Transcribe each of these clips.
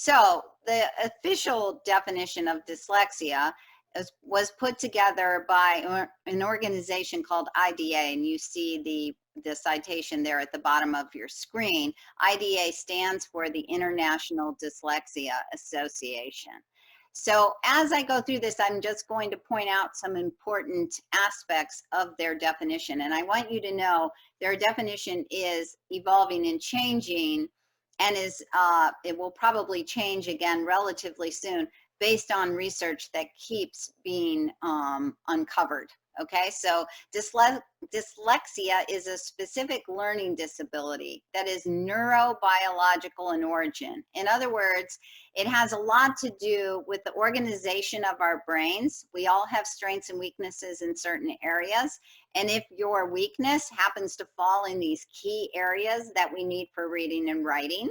So the official definition of dyslexia was put together by an organization called IDA, and you see the citation there at the bottom of your screen. IDA stands for the International Dyslexia Association. So as I go through this, I'm just going to point out some important aspects of their definition. And I want you to know their definition is evolving and changing, and it will probably change again relatively soon based on research that keeps being uncovered. Okay, so dyslexia is a specific learning disability that is neurobiological in origin. In other words, it has a lot to do with the organization of our brains. We all have strengths and weaknesses in certain areas. And if your weakness happens to fall in these key areas that we need for reading and writing,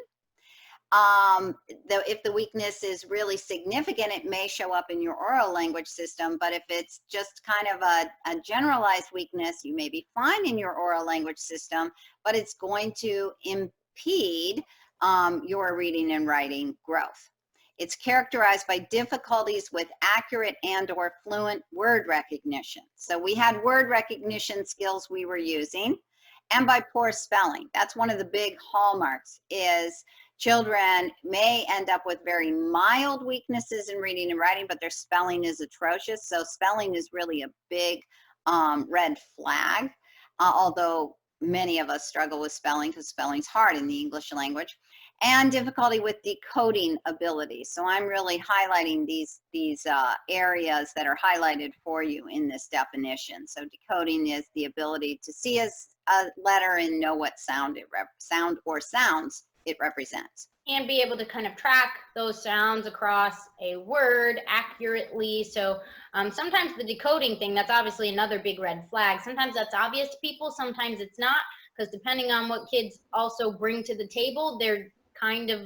if the weakness is really significant, it may show up in your oral language system. But if it's just kind of a generalized weakness, you may be fine in your oral language system, but it's going to impede your reading and writing growth. It's characterized by difficulties with accurate and/or fluent word recognition. So we had word recognition skills we were using, and by poor spelling. That's one of the big hallmarks, is children may end up with very mild weaknesses in reading and writing, but their spelling is atrocious. So spelling is really a big red flag, although many of us struggle with spelling because spelling's hard in the English language, and difficulty with decoding ability. So I'm really highlighting these areas that are highlighted for you in this definition. So decoding is the ability to see a letter and know what sound sounds it represents. And be able to kind of track those sounds across a word accurately. So sometimes the decoding thing, that's obviously another big red flag. Sometimes that's obvious to people, sometimes it's not, because depending on what kids also bring to the table, their kind of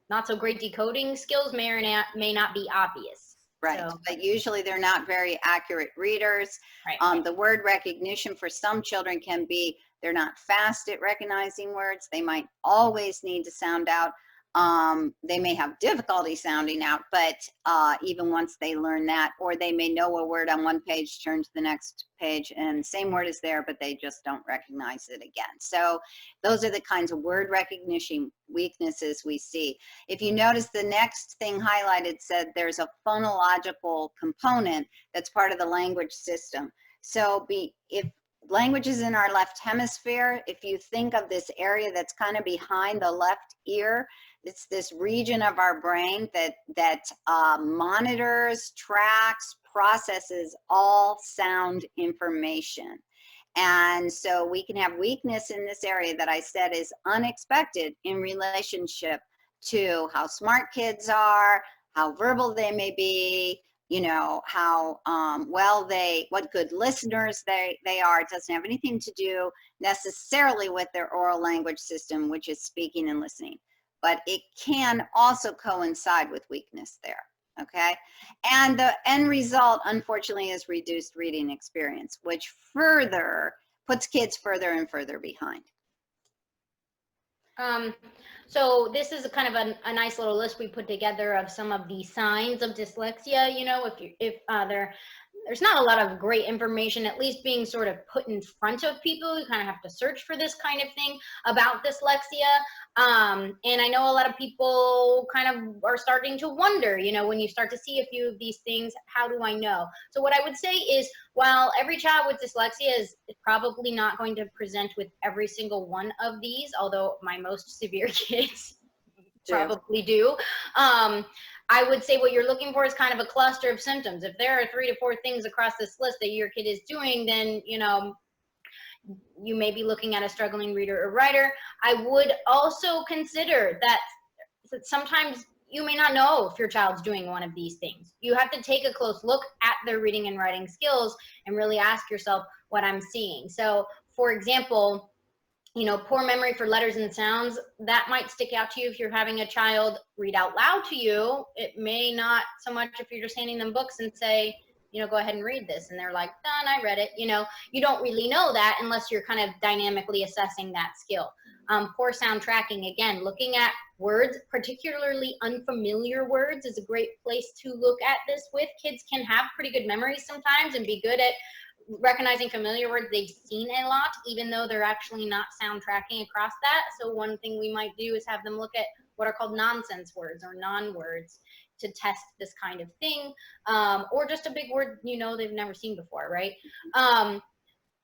not so great decoding skills may or may not be obvious. Right, so, but usually they're not very accurate readers. Right. The word recognition for some children can be, they're not fast at recognizing words. They might always need to sound out. They may have difficulty sounding out, but even once they learn that, or they may know a word on one page, turn to the next page, and same word is there, but they just don't recognize it again. So those are the kinds of word recognition weaknesses we see. If you notice, the next thing highlighted said there's a phonological component that's part of the language system. So if language is in our left hemisphere, if you think of this area that's kind of behind the left ear, it's this region of our brain that monitors, tracks, processes all sound information. And so we can have weakness in this area that I said is unexpected in relationship to how smart kids are, how verbal they may be, you know, how what good listeners they are. It doesn't have anything to do necessarily with their oral language system, which is speaking and listening, but it can also coincide with weakness there, okay? And the end result, unfortunately, is reduced reading experience, which further puts kids further and further behind. So this is a kind of a nice little list we put together of some of the signs of dyslexia. You know, if there's not a lot of great information, at least being sort of put in front of people. You kind of have to search for this kind of thing about dyslexia. And I know a lot of people kind of are starting to wonder, you know, when you start to see a few of these things, how do I know? So what I would say is, while every child with dyslexia is probably not going to present with every single one of these, although my most severe kids probably do, I would say what you're looking for is kind of a cluster of symptoms. If there are 3 to 4 things across this list that your kid is doing, then, you know, you may be looking at a struggling reader or writer. I would also consider that sometimes you may not know if your child's doing one of these things. You have to take a close look at their reading and writing skills and really ask yourself what I'm seeing. So, for example, you know, poor memory for letters and sounds, that might stick out to you if you're having a child read out loud to you. It may not so much if you're just handing them books and say, you know, go ahead and read this. And they're like, done, I read it. You know, you don't really know that unless you're kind of dynamically assessing that skill. Poor sound tracking, again, looking at words, particularly unfamiliar words, is a great place to look at this with. Kids can have pretty good memories sometimes and be good at recognizing familiar words they've seen a lot, even though they're actually not sound tracking across that. So one thing we might do is have them look at what are called nonsense words or non-words to test this kind of thing, or just a big word they've never seen before, right?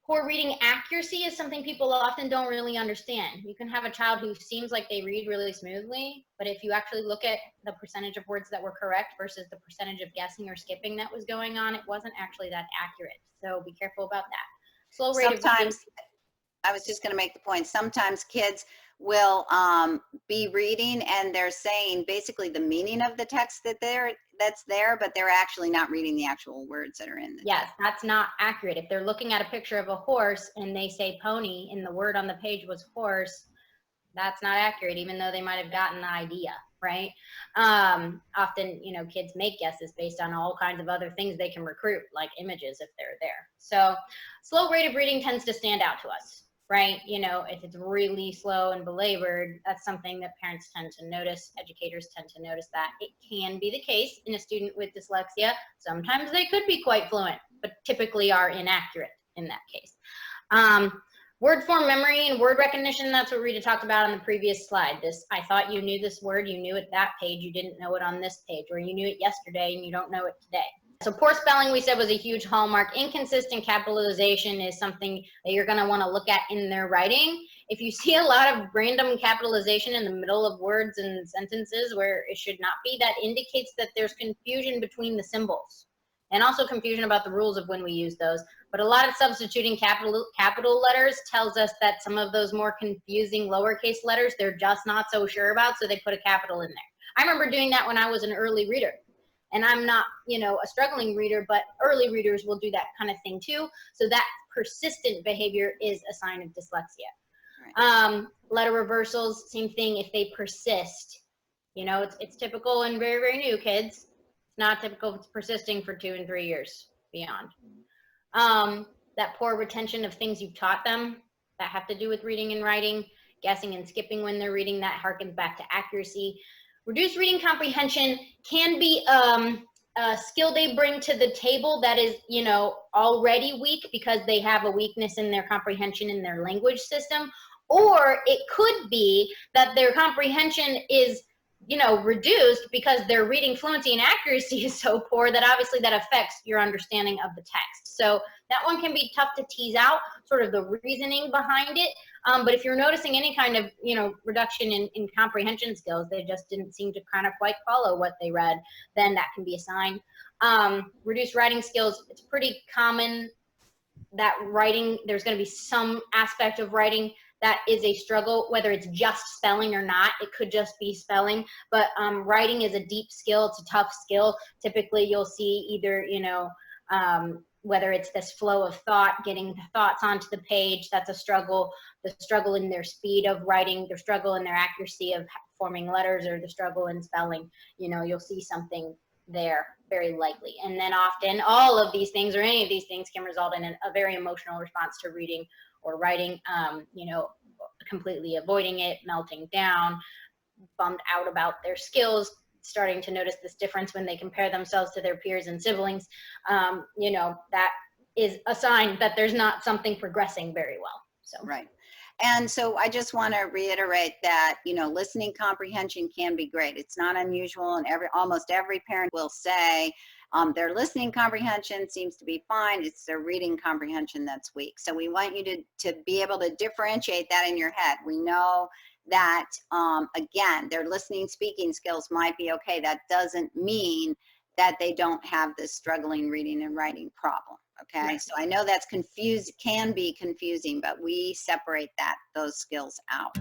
Poor reading accuracy is something people often don't really understand. You can have a child who seems like they read really smoothly, but if you actually look at the percentage of words that were correct versus the percentage of guessing or skipping that was going on, it wasn't actually that accurate. So be careful about that. Slow rate of reading. I was just going to make the point, sometimes kids will be reading and they're saying basically the meaning of the text that's there, but they're actually not reading the actual words that are in the text. That's not accurate. If they're looking at a picture of a horse and they say pony and the word on the page was horse, that's not accurate, even though they might have gotten the idea, right? Often, kids make guesses based on all kinds of other things they can recruit, like images if they're there. So slow rate of reading tends to stand out to us, right? If it's really slow and belabored, that's something that parents tend to notice, educators tend to notice that. It can be the case in a student with dyslexia. Sometimes they could be quite fluent, but typically are inaccurate in that case. Word form memory and word recognition, that's what Rita talked about on the previous slide. I thought you knew this word, you knew it that page, you didn't know it on this page, or you knew it yesterday and you don't know it today. So poor spelling, we said, was a huge hallmark. Inconsistent capitalization is something that you're going to want to look at in their writing. If you see a lot of random capitalization in the middle of words and sentences where it should not be, that indicates that there's confusion between the symbols and also confusion about the rules of when we use those. But a lot of substituting capital letters tells us that some of those more confusing lowercase letters, they're just not so sure about, so they put a capital in there. I remember doing that when I was an early reader. And I'm not, a struggling reader, but early readers will do that kind of thing too. So that persistent behavior is a sign of dyslexia. Right. Letter reversals, same thing. If they persist, it's typical and very, very new, kids. It's not typical if it's persisting for 2 and 3 years beyond. That poor retention of things you've taught them that have to do with reading and writing, guessing and skipping when they're reading, that harkens back to accuracy. Reduced reading comprehension can be a skill they bring to the table that is, already weak because they have a weakness in their comprehension in their language system. Or it could be that their comprehension is, reduced because their reading fluency and accuracy is so poor that obviously that affects your understanding of the text. So that one can be tough to tease out, sort of the reasoning behind it. But if you're noticing any kind of, reduction in comprehension skills, they just didn't seem to kind of quite follow what they read, then that can be a sign. Reduced writing skills, it's pretty common that writing, there's going to be some aspect of writing that is a struggle, whether it's just spelling or not. It could just be spelling, but writing is a deep skill. It's a tough skill. Typically, you'll see either, whether it's this flow of thought, getting the thoughts onto the page, that's a struggle. The struggle in their speed of writing, the struggle in their accuracy of forming letters, or the struggle in spelling, you'll see something there very likely. And then often all of these things or any of these things can result in a very emotional response to reading or writing, completely avoiding it, melting down, bummed out about their skills, starting to notice this difference when they compare themselves to their peers and siblings. That is a sign that there's not something progressing very well. So. Right. And so I just want to reiterate that, listening comprehension can be great. It's not unusual, and almost every parent will say their listening comprehension seems to be fine. It's their reading comprehension that's weak. So we want you to be able to differentiate that in your head. We know that, again, their listening, speaking skills might be okay. That doesn't mean that they don't have this struggling reading and writing problem. Okay, right. So I know that's can be confusing, but we separate those skills out.